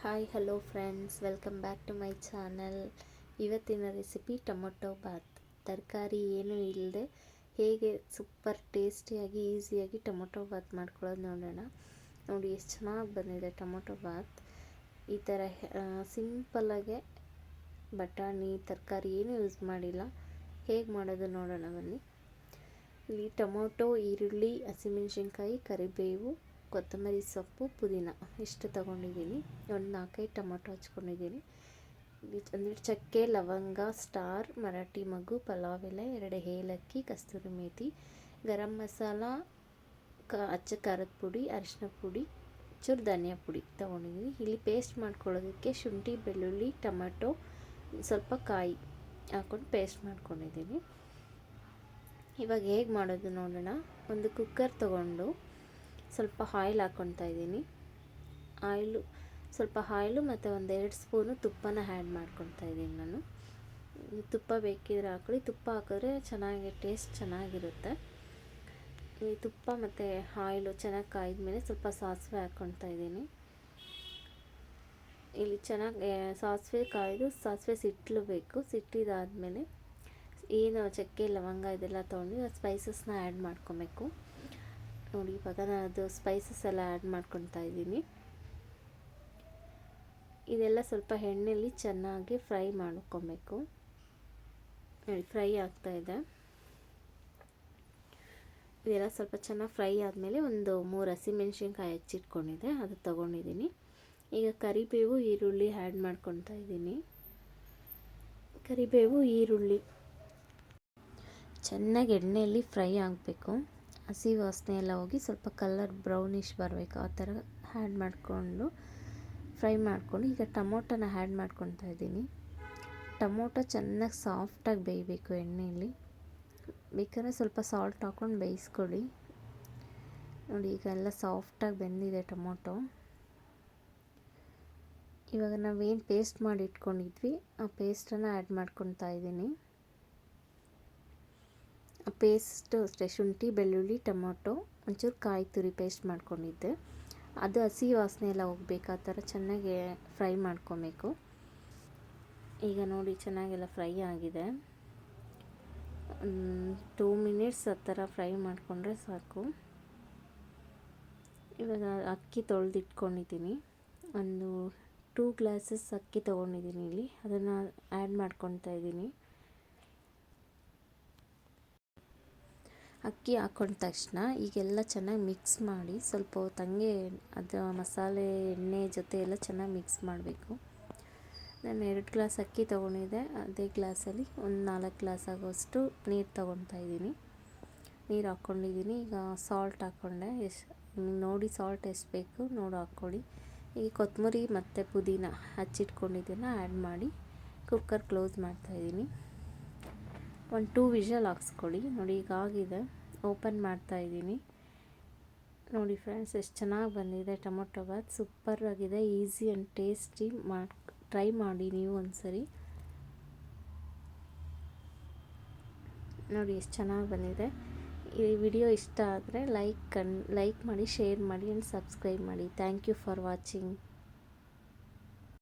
Hi hello friends, welcome back to my channel. ಇವತ್ತಿನ recipe tomato bath. ತರಕಾರಿ ಏನೂ ಇಲ್ಲದೆ ಹೇಗೆ ಸೂಪರ್ ಟೇಸ್ಟಿಯಾಗಿ ಈಸಿಯಾಗಿ ಟೊಮೊಟೊ ಬಾತ್ ಮಾಡ್ಕೊಳ್ಳೋದು ನೋಡೋಣ. ನೋಡಿ ಎಷ್ಟು ಚೆನ್ನಾಗಿ ಬಂದಿದೆ ಟೊಮೊಟೊ ಬಾತ್. ಈ ಥರ ಸಿಂಪಲ್ಲಾಗೆ ಬಟಾಣಿ ತರಕಾರಿ ಏನೂ ಯೂಸ್ ಮಾಡಿಲ್ಲ. ಹೇಗೆ ಮಾಡೋದು ನೋಡೋಣ ಬನ್ನಿ. ಇಲ್ಲಿ ಟೊಮೊಟೊ, ಈರುಳ್ಳಿ, ಹಸಿಮೆಣಸಿನ್ಕಾಯಿ, ಕರಿಬೇವು, ಕೊತ್ತಂಬರಿ ಸೊಪ್ಪು, ಪುದೀನ ಇಷ್ಟು ತೊಗೊಂಡಿದ್ದೀನಿ. ಒಂದು 4-5 ಟೊಮೊಟೊ ಹಚ್ಕೊಂಡಿದ್ದೀನಿ. ಒಂದಿಷ್ಟು ಚಕ್ಕೆ, ಲವಂಗ, ಸ್ಟಾರ್, ಮರಾಠಿ ಮಗು, ಪಲಾವ್ ಎಲೆ, 2 ಏಲಕ್ಕಿ, ಕಸ್ತೂರಿ ಮೇಥಿ, ಗರಂ ಮಸಾಲ, ಅಚ್ಚ ಖಾರದ ಪುಡಿ, ಅರಿಶಿನ ಪುಡಿ, ಚೂರು ಧನಿಯಾ ಪುಡಿ ತೊಗೊಂಡಿದ್ದೀನಿ. ಇಲ್ಲಿ ಪೇಸ್ಟ್ ಮಾಡ್ಕೊಳ್ಳೋದಕ್ಕೆ ಶುಂಠಿ, ಬೆಳ್ಳುಳ್ಳಿ, ಟೊಮೊಟೊ, ಸ್ವಲ್ಪ ಕಾಯಿ ಹಾಕ್ಕೊಂಡು ಪೇಸ್ಟ್ ಮಾಡ್ಕೊಂಡಿದ್ದೀನಿ. ಇವಾಗ ಹೇಗೆ ಮಾಡೋದು ನೋಡೋಣ. ಒಂದು ಕುಕ್ಕರ್ ತೊಗೊಂಡು ಸ್ವಲ್ಪ ಆಯಿಲ್ ಹಾಕ್ಕೊತಾ ಇದ್ದೀನಿ. ಸ್ವಲ್ಪ ಆಯಿಲು ಮತ್ತು 1-2 ಸ್ಪೂನು ತುಪ್ಪನ ಆ್ಯಡ್ ಮಾಡ್ಕೊತಾ ಇದ್ದೀನಿ ನಾನು. ತುಪ್ಪ ಬೇಕಿದ್ರೆ ಹಾಕೊಳ್ಳಿ. ತುಪ್ಪ ಹಾಕಿದ್ರೆ ಚೆನ್ನಾಗಿ ಟೇಸ್ಟ್ ಚೆನ್ನಾಗಿರುತ್ತೆ. ಈ ತುಪ್ಪ ಮತ್ತು ಆಯಿಲು ಚೆನ್ನಾಗಿ ಕಾಯ್ದ ಮೇಲೆ ಸ್ವಲ್ಪ ಸಾಸಿವೆ ಹಾಕ್ಕೊತಾ ಇದ್ದೀನಿ. ಇಲ್ಲಿ ಚೆನ್ನಾಗಿ ಸಾಸಿವೆ ಕಾಯ್ದು ಸಾಸಿವೆ ಸಿಟ್ಟಬೇಕು. ಸಿಟ್ಟಿದಾದಮೇಲೆ ಏನು ಚಕ್ಕೆ ಲವಂಗ ಇದೆಲ್ಲ ತೊಗೊಂಡು ಸ್ಪೈಸಸ್ನ ಆ್ಯಡ್ ಮಾಡ್ಕೊಬೇಕು. ನೋಡಿ ಇವಾಗ ನಾನು ಅದು ಸ್ಪೈಸಸ್ ಎಲ್ಲ ಆ್ಯಡ್ ಮಾಡ್ಕೊತಾ ಇದ್ದೀನಿ. ಇದೆಲ್ಲ ಸ್ವಲ್ಪ ಎಣ್ಣೆಯಲ್ಲಿ ಚೆನ್ನಾಗಿ ಫ್ರೈ ಮಾಡ್ಕೊಬೇಕು. ನೋಡಿ ಫ್ರೈ ಆಗ್ತಾಯಿದೆ. ಇದೆಲ್ಲ ಸ್ವಲ್ಪ ಚೆನ್ನಾಗಿ ಫ್ರೈ ಆದಮೇಲೆ ಒಂದು 3 ಹಸಿಮೆಣ್ಸಿನ್ಕಾಯಿ ಹೆಚ್ಚಿಟ್ಕೊಂಡಿದ್ದೆ, ಅದು ತೊಗೊಂಡಿದ್ದೀನಿ. ಈಗ ಕರಿಬೇವು, ಈರುಳ್ಳಿ ಆ್ಯಡ್ ಮಾಡ್ಕೊತಾ ಇದ್ದೀನಿ. ಕರಿಬೇವು, ಈರುಳ್ಳಿ ಚೆನ್ನಾಗಿ ಎಣ್ಣೆಯಲ್ಲಿ ಫ್ರೈ ಆಗಬೇಕು. ಹಸಿ ವಾಸನೆ ಎಲ್ಲ ಹೋಗಿ ಸ್ವಲ್ಪ ಕಲರ್ ಬ್ರೌನಿಷ್ ಬರಬೇಕು. ಆ ಥರ ಆ್ಯಡ್ ಮಾಡಿಕೊಂಡು ಫ್ರೈ ಮಾಡಿಕೊಂಡು ಈಗ ಟೊಮೊಟೊನ ಆ್ಯಡ್ ಮಾಡ್ಕೊತಾ ಇದ್ದೀನಿ. ಟೊಮೊಟೊ ಚೆನ್ನಾಗಿ ಸಾಫ್ಟಾಗಿ ಬೇಯಬೇಕು ಎಣ್ಣೆಯಲ್ಲಿ. ಬೇಕಾದ್ರೆ ಸ್ವಲ್ಪ ಸಾಲ್ಟ್ ಹಾಕ್ಕೊಂಡು ಬೇಯಿಸ್ಕೊಳ್ಳಿ. ನೋಡಿ ಈಗ ಎಲ್ಲ ಸಾಫ್ಟಾಗಿ ಬೆಂದಿದೆ ಟೊಮೊಟೊ. ಇವಾಗ ನಾವೇನು ಪೇಸ್ಟ್ ಮಾಡಿ ಇಟ್ಕೊಂಡಿದ್ವಿ ಆ ಪೇಸ್ಟನ್ನು ಆ್ಯಡ್ ಮಾಡ್ಕೊತಾ ಇದ್ದೀನಿ. ಆ ಪೇಸ್ಟು ಅಷ್ಟೇ ಶುಂಠಿ, ಬೆಳ್ಳುಳ್ಳಿ, ಟೊಮೊಟೊ, ಒಂಚೂರು ಕಾಯಿ ತುರಿ ಪೇಸ್ಟ್ ಮಾಡ್ಕೊಂಡಿದ್ದೆ. ಅದು ಹಸಿ ವಾಸನೆ ಎಲ್ಲ ಹೋಗ್ಬೇಕು. ಆ ಥರ ಚೆನ್ನಾಗಿ ಫ್ರೈ ಮಾಡ್ಕೊಬೇಕು. ಈಗ ನೋಡಿ ಚೆನ್ನಾಗೆಲ್ಲ ಫ್ರೈ ಆಗಿದೆ. 2 ಮಿನಿಟ್ಸ್ ಆ ಥರ ಫ್ರೈ ಮಾಡಿಕೊಂಡ್ರೆ ಸಾಕು. ಇವಾಗ ಅಕ್ಕಿ ತೊಳೆದಿಟ್ಕೊಂಡಿದ್ದೀನಿ. ಒಂದು 2 ಗ್ಲಾಸಸ್ ಅಕ್ಕಿ ತೊಗೊಂಡಿದ್ದೀನಿ ಇಲ್ಲಿ. ಅದನ್ನು ಆ್ಯಡ್ ಮಾಡ್ಕೊತಾ ಇದ್ದೀನಿ. ಅಕ್ಕಿ ಹಾಕ್ಕೊಂಡ ತಕ್ಷಣ ಈಗೆಲ್ಲ ಚೆನ್ನಾಗಿ ಮಿಕ್ಸ್ ಮಾಡಿ ಸ್ವಲ್ಪ ಹೊತ್ತಂಗೆ ಅದು ಮಸಾಲೆ ಎಣ್ಣೆ ಜೊತೆ ಎಲ್ಲ ಚೆನ್ನಾಗಿ ಮಿಕ್ಸ್ ಮಾಡಬೇಕು. ನಾನು 2 ಗ್ಲಾಸ್ ಅಕ್ಕಿ ತೊಗೊಂಡಿದ್ದೆ. ಅದೇ ಗ್ಲಾಸಲ್ಲಿ ಒಂದು 4 ಗ್ಲಾಸ್ ಆಗೋಷ್ಟು ನೀರು ತೊಗೊತಾ ಇದ್ದೀನಿ. ನೀರು ಹಾಕ್ಕೊಂಡಿದ್ದೀನಿ. ಈಗ ಸಾಲ್ಟ್ ಹಾಕ್ಕೊಂಡೆ. ನೋಡಿ ಸಾಲ್ಟ್ ಎಷ್ಟು ಬೇಕು ನೋಡಿ ಹಾಕ್ಕೊಳ್ಳಿ. ಈಗ ಕೊತ್ತಂಬರಿ ಮತ್ತು ಪುದೀನ ಹಚ್ಚಿಟ್ಕೊಂಡಿದ್ದನ್ನು ಆ್ಯಡ್ ಮಾಡಿ ಕುಕ್ಕರ್ ಕ್ಲೋಸ್ ಮಾಡ್ತಾಯಿದ್ದೀನಿ. ಒಂದು 2 ವಿಷಲ್ ಹಾಕ್ಸ್ಕೊಳ್ಳಿ. ನೋಡಿ ಈಗ ಆಗಿದೆ. ಓಪನ್ ಮಾಡ್ತಾಯಿದ್ದೀನಿ. ನೋಡಿ ಫ್ರೆಂಡ್ಸ್ ಎಷ್ಟು ಚೆನ್ನಾಗಿ ಬಂದಿದೆ ಟೊಮೊಟೊ ಬಾತ್. ಸೂಪರಾಗಿದೆ. Easy and tasty. ಟ್ರೈ ಮಾಡಿ ನೀವು ಒಂದ್ಸರಿ. ನೋಡಿ ಎಷ್ಟು ಚೆನ್ನಾಗಿ ಬಂದಿದೆ. ಈ ವಿಡಿಯೋ ಇಷ್ಟ ಆದರೆ ಲೈಕ್ ಮಾಡಿ, ಶೇರ್ ಮಾಡಿ ಆ್ಯಂಡ್ ಸಬ್ಸ್ಕ್ರೈಬ್ ಮಾಡಿ. Thank you for watching.